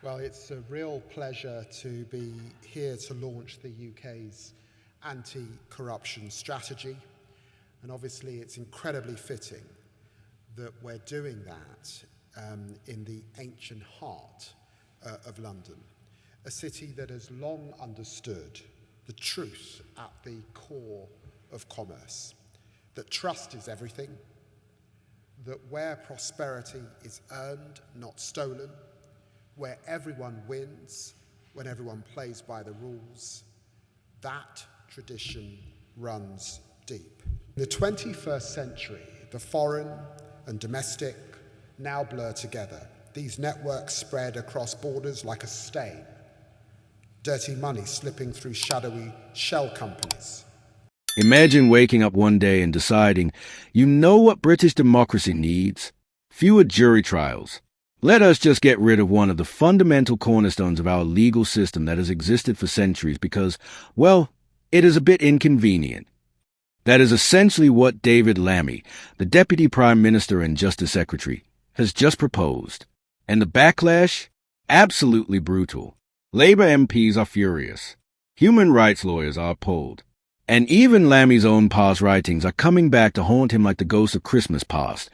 Well, it's a real pleasure to be here to launch the UK's anti-corruption strategy. And obviously it's incredibly fitting that we're doing that in the ancient heart of London, a city that has long understood the truth at the core of commerce, that trust is everything, that where prosperity is earned, not stolen, where everyone wins when everyone plays by the rules, that tradition runs deep. In the 21st century, the foreign and domestic now blur together. These networks spread across borders like a stain, dirty money slipping through shadowy shell companies. Imagine waking up one day and deciding, you know what British democracy needs? Fewer jury trials. Let us just get rid of one of the fundamental cornerstones of our legal system that has existed for centuries because, well, it is a bit inconvenient. That is essentially what David Lammy, the Deputy Prime Minister and Justice Secretary, has just proposed. And the backlash? Absolutely brutal. Labour MPs are furious. Human rights lawyers are appalled. And even Lammy's own past writings are coming back to haunt him like the ghost of Christmas past.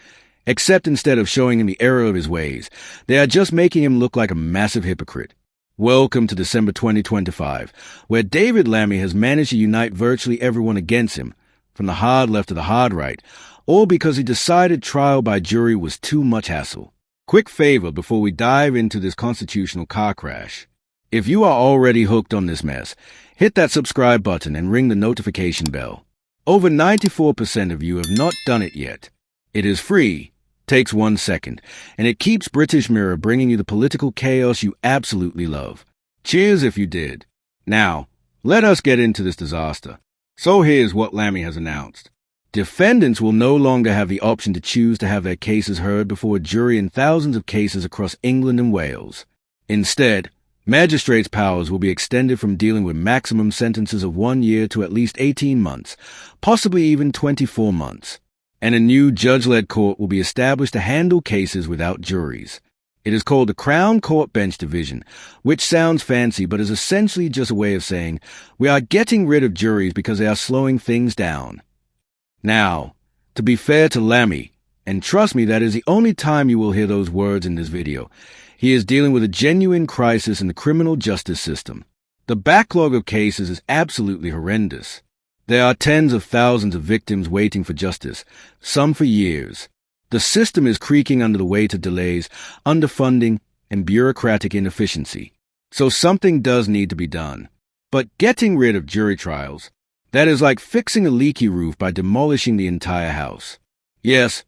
Except instead of showing him the error of his ways, they are just making him look like a massive hypocrite. Welcome to December 2025, where David Lammy has managed to unite virtually everyone against him, from the hard left to the hard right, all because he decided trial by jury was too much hassle. Quick favor before we dive into this constitutional car crash. If you are already hooked on this mess, hit that subscribe button and ring the notification bell. Over 94% of you have not done it yet. It is free, takes 1 second, and it keeps British Mirror bringing you the political chaos you absolutely love. Cheers if you did. Now, let us get into this disaster. So here's what Lammy has announced. Defendants will no longer have the option to choose to have their cases heard before a jury in thousands of cases across England and Wales. Instead, magistrates' powers will be extended from dealing with maximum sentences of 1 year to at least 18 months, possibly even 24 months. And a new judge-led court will be established to handle cases without juries. It is called the Crown Court Bench Division, which sounds fancy but is essentially just a way of saying we are getting rid of juries because they are slowing things down. Now, to be fair to Lammy, and trust me, that is the only time you will hear those words in this video, he is dealing with a genuine crisis in the criminal justice system. The backlog of cases is absolutely horrendous. There are tens of thousands of victims waiting for justice, some for years. The system is creaking under the weight of delays, underfunding, and bureaucratic inefficiency. So something does need to be done. But getting rid of jury trials, that is like fixing a leaky roof by demolishing the entire house. Yes,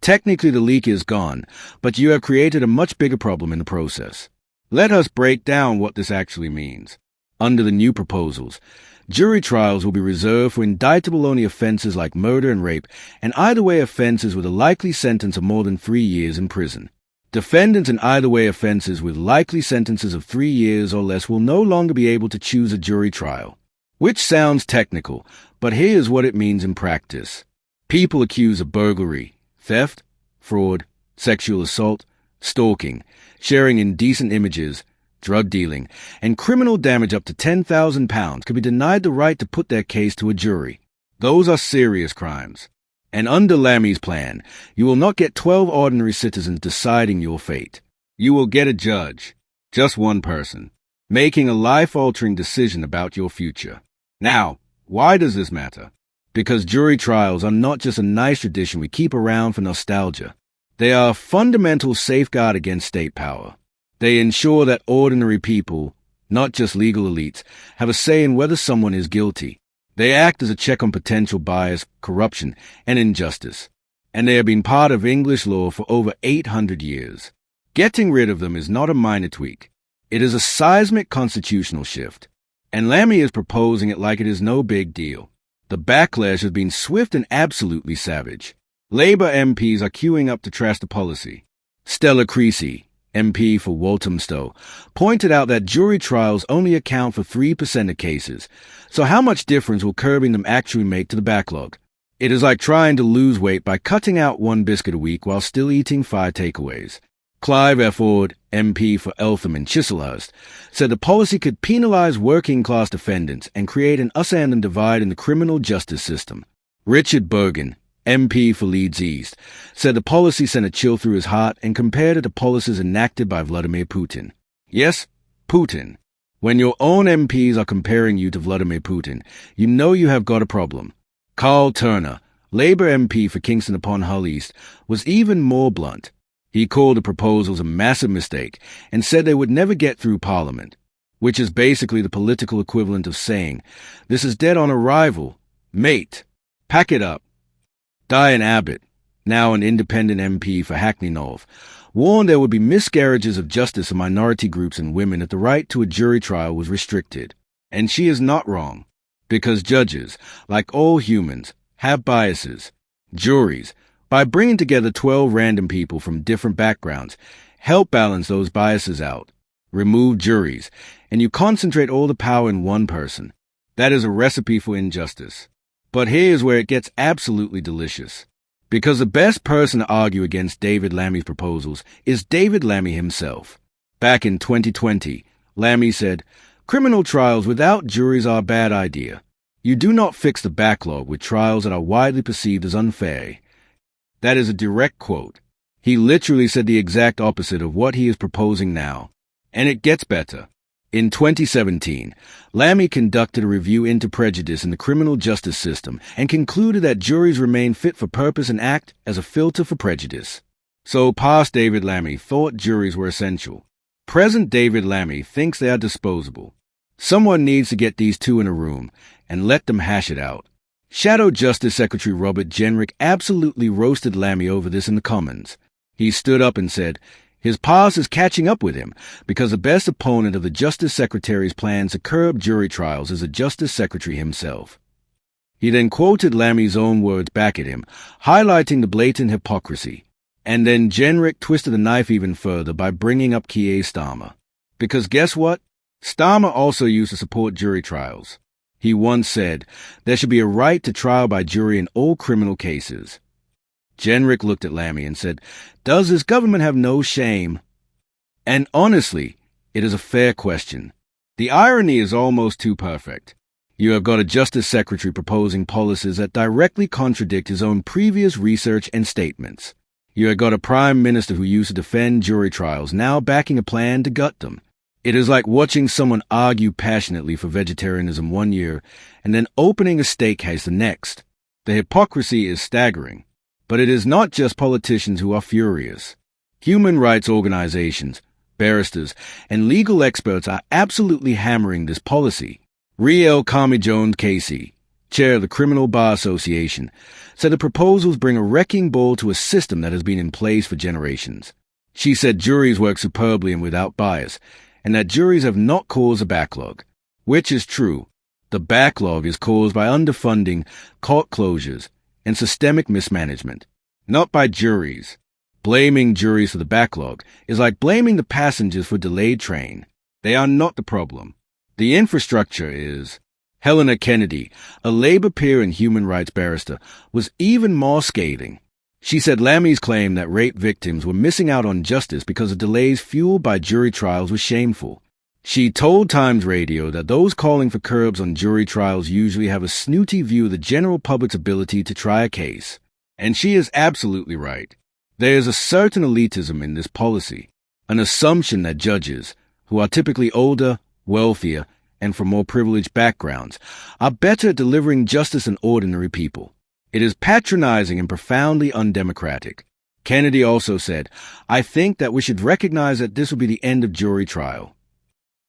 technically the leak is gone, but you have created a much bigger problem in the process. Let us break down what this actually means. Under the new proposals, jury trials will be reserved for indictable-only offenses like murder and rape, and either-way offenses with a likely sentence of more than 3 years in prison. Defendants in either-way offenses with likely sentences of 3 years or less will no longer be able to choose a jury trial. Which sounds technical, but here's what it means in practice. People accused of burglary, theft, fraud, sexual assault, stalking, sharing indecent images, drug dealing, and criminal damage up to £10,000 could be denied the right to put their case to a jury. Those are serious crimes. And under Lammy's plan, you will not get 12 ordinary citizens deciding your fate. You will get a judge, just one person, making a life-altering decision about your future. Now, why does this matter? Because jury trials are not just a nice tradition we keep around for nostalgia. They are a fundamental safeguard against state power. They ensure that ordinary people, not just legal elites, have a say in whether someone is guilty. They act as a check on potential bias, corruption, and injustice. And they have been part of English law for over 800 years. Getting rid of them is not a minor tweak. It is a seismic constitutional shift. And Lammy is proposing it like it is no big deal. The backlash has been swift and absolutely savage. Labour MPs are queuing up to trash the policy. Stella Creasy, MP for Walthamstow, pointed out that jury trials only account for 3% of cases, so how much difference will curbing them actually make to the backlog? It is like trying to lose weight by cutting out one biscuit a week while still eating 5 takeaways. Clive F. Ord, MP for Eltham and Chislehurst, said the policy could penalise working-class defendants and create an us and them divide in the criminal justice system. Richard Bergen, MP for Leeds East, said the policy sent a chill through his heart and compared it to policies enacted by Vladimir Putin. Yes, Putin. When your own MPs are comparing you to Vladimir Putin, you know you have got a problem. Carl Turner, Labour MP for Kingston upon Hull East, was even more blunt. He called the proposals a massive mistake and said they would never get through Parliament, which is basically the political equivalent of saying, "This is dead on arrival. Mate, pack it up." Diane Abbott, now an independent MP for Hackney North, warned there would be miscarriages of justice in minority groups and women if the right to a jury trial was restricted. And she is not wrong, because judges, like all humans, have biases. Juries, by bringing together 12 random people from different backgrounds, help balance those biases out. Remove juries, and you concentrate all the power in one person. That is a recipe for injustice. But here's where it gets absolutely delicious. Because the best person to argue against David Lammy's proposals is David Lammy himself. Back in 2020, Lammy said, "Criminal trials without juries are a bad idea. You do not fix the backlog with trials that are widely perceived as unfair." That is a direct quote. He literally said the exact opposite of what he is proposing now. And it gets better. In 2017, Lammy conducted a review into prejudice in the criminal justice system and concluded that juries remain fit for purpose and act as a filter for prejudice. So past David Lammy thought juries were essential. Present David Lammy thinks they are disposable. Someone needs to get these two in a room and let them hash it out. Shadow Justice Secretary Robert Jenrick absolutely roasted Lammy over this in the Commons. He stood up and said, his past is catching up with him because the best opponent of the Justice Secretary's plans to curb jury trials is the Justice Secretary himself. He then quoted Lammy's own words back at him, highlighting the blatant hypocrisy. And then Jenrick twisted the knife even further by bringing up Keir Starmer. Because guess what? Starmer also used to support jury trials. He once said, there should be a right to trial by jury in all criminal cases. Jenrick looked at Lammy and said, does this government have no shame? And honestly, it is a fair question. The irony is almost too perfect. You have got a Justice Secretary proposing policies that directly contradict his own previous research and statements. You have got a Prime Minister who used to defend jury trials now backing a plan to gut them. It is like watching someone argue passionately for vegetarianism one year and then opening a steakhouse the next. The hypocrisy is staggering. But it is not just politicians who are furious. Human rights organizations, barristers, and legal experts are absolutely hammering this policy. Riel Carmi-Jones Casey, chair of the Criminal Bar Association, said the proposals bring a wrecking ball to a system that has been in place for generations. She said juries work superbly and without bias, and that juries have not caused a backlog. Which is true. The backlog is caused by underfunding, court closures, and systemic mismanagement, not by juries. Blaming juries for the backlog is like blaming the passengers for a delayed train. They are not the problem. The infrastructure is. Helena Kennedy, a Labour peer and human rights barrister, was even more scathing. She said Lammy's claim that rape victims were missing out on justice because of delays fueled by jury trials was shameful. She told Times Radio that those calling for curbs on jury trials usually have a snooty view of the general public's ability to try a case. And she is absolutely right. There is a certain elitism in this policy, an assumption that judges, who are typically older, wealthier, and from more privileged backgrounds, are better at delivering justice than ordinary people. It is patronizing and profoundly undemocratic. Kennedy also said, I think that we should recognize that this will be the end of jury trial.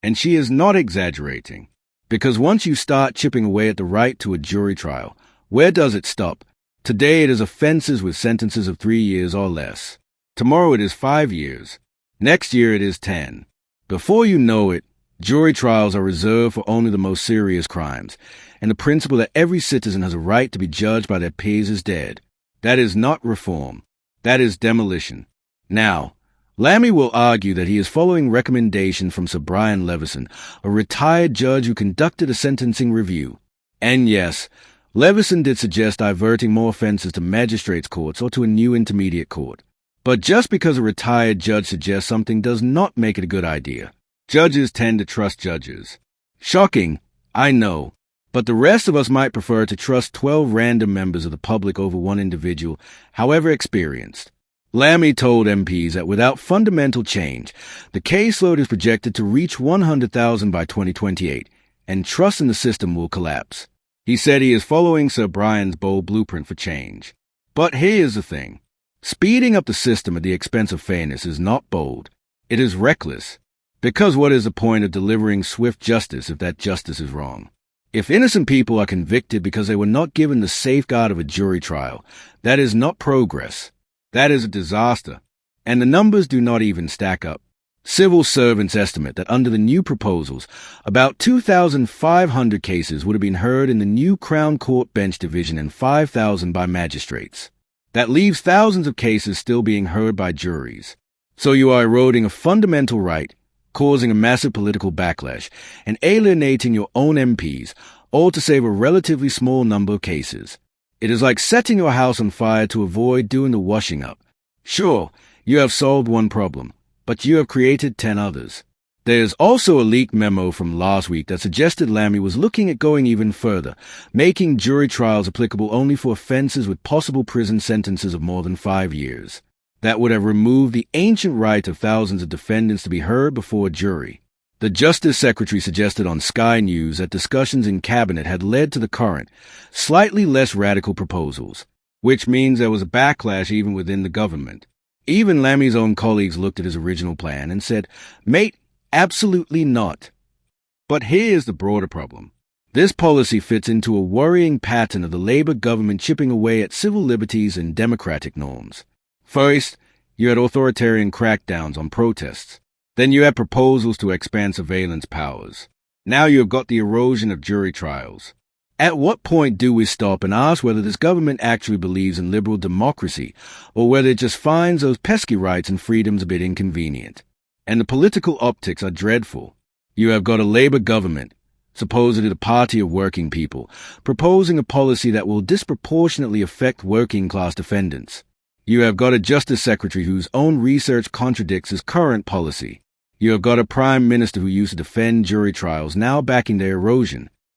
And she is not exaggerating, because once you start chipping away at the right to a jury trial, where does it stop? Today it is offenses with sentences of 3 years or less. Tomorrow it is 5 years. Next year it is 10. Before you know it, jury trials are reserved for only the most serious crimes, and the principle that every citizen has a right to be judged by their peers is dead. That is not reform. That is demolition. Now, Lammy will argue that he is following recommendations from Sir Brian Levison, a retired judge who conducted a sentencing review. And yes, Levison did suggest diverting more offences to magistrates' courts or to a new intermediate court. But just because a retired judge suggests something does not make it a good idea. Judges tend to trust judges. Shocking, I know, but the rest of us might prefer to trust 12 random members of the public over one individual, however experienced. Lammy told MPs that without fundamental change, the caseload is projected to reach 100,000 by 2028, and trust in the system will collapse. He said he is following Sir Brian's bold blueprint for change. But here's the thing. Speeding up the system at the expense of fairness is not bold. It is reckless. Because what is the point of delivering swift justice if that justice is wrong? If innocent people are convicted because they were not given the safeguard of a jury trial, that is not progress. That is a disaster. And the numbers do not even stack up. Civil servants estimate that under the new proposals, about 2,500 cases would have been heard in the new Crown Court Bench Division and 5,000 by magistrates. That leaves thousands of cases still being heard by juries. So you are eroding a fundamental right, causing a massive political backlash, and alienating your own MPs, all to save a relatively small number of cases. It is like setting your house on fire to avoid doing the washing up. Sure, you have solved one problem, but you have created 10 others. There is also a leaked memo from last week that suggested Lammy was looking at going even further, making jury trials applicable only for offenses with possible prison sentences of more than 5 years. That would have removed the ancient right of thousands of defendants to be heard before a jury. The Justice Secretary suggested on Sky News that discussions in Cabinet had led to the current, slightly less radical proposals, which means there was a backlash even within the government. Even Lammy's own colleagues looked at his original plan and said, "Mate, absolutely not." But here's the broader problem. This policy fits into a worrying pattern of the Labour government chipping away at civil liberties and democratic norms. First, you had authoritarian crackdowns on protests. Then you had proposals to expand surveillance powers. Now you have got the erosion of jury trials. At what point do we stop and ask whether this government actually believes in liberal democracy, or whether it just finds those pesky rights and freedoms a bit inconvenient? And the political optics are dreadful. You have got a Labour government, supposedly the party of working people, proposing a policy that will disproportionately affect working-class defendants. You have got a Justice Secretary whose own research contradicts his current policy. You have got a Prime Minister who used to defend jury trials now backing their erosion.